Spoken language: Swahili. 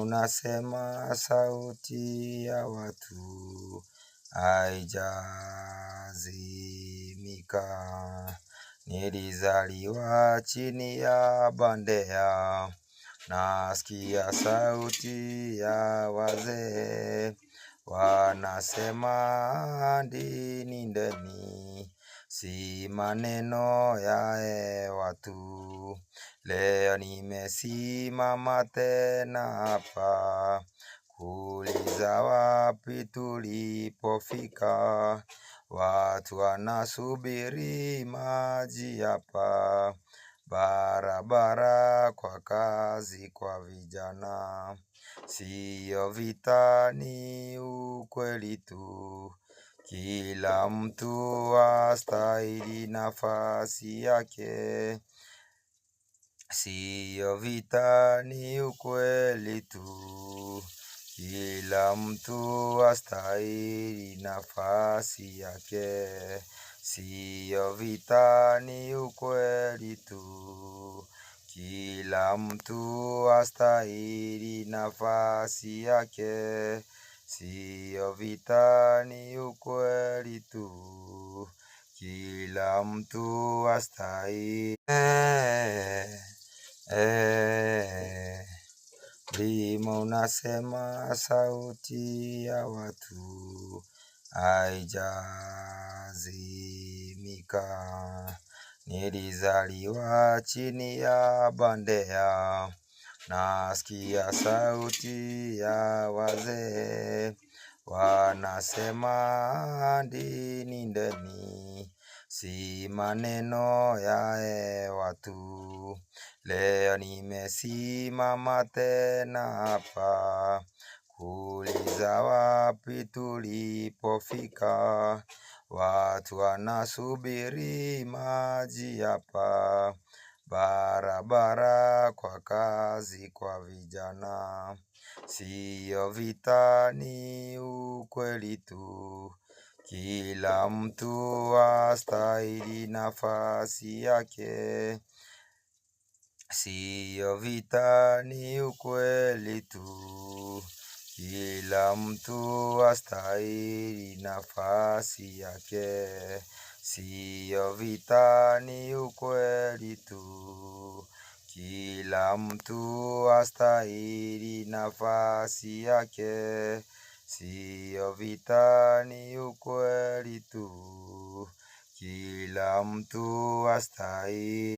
unasema sauti ya watu haijazimika. Nilizaliwa chini ya bandea, nasikia sauti ya wazee wanasema ndini ndeni, si maneno ya watu. Leo nimesimama tena hapa kuuliza wapi tulipofika. Watu wanasubiri maji hapa, barabara kwa kazi kwa vijana. Sio vita, ni ukweli tu, kila mtu astahili nafasi yake. Sio vita, ni ukweli tu, kila mtu astahili nafasi yake. Sio vita, ni ukweli tu, kila mtu astahili nafasi yake. Sio vita, ni ukweli tu, kila mtu astahili. Limo unasema sauti ya watu haijazimika. Nilizaliwa chini ya bandea, nasikia sauti ya wazee wanasema ndini ndeni, si maneno ya watu. Leo nimesimama tena hapa kuuliza wapi tulipofika. Watu wanasubiri maji hapa, barabara kwa kazi kwa vijana. Sio vita, ni ukweli tu, kila mtu astahili nafasi yake. Sio vita, ni ukweli tu, kila mtu astahili nafasi yake. Sio vita, ni ukweli tu, kila mtu astahili nafasi yake. Sio vita, ni ukweli tu, kila mtu astahili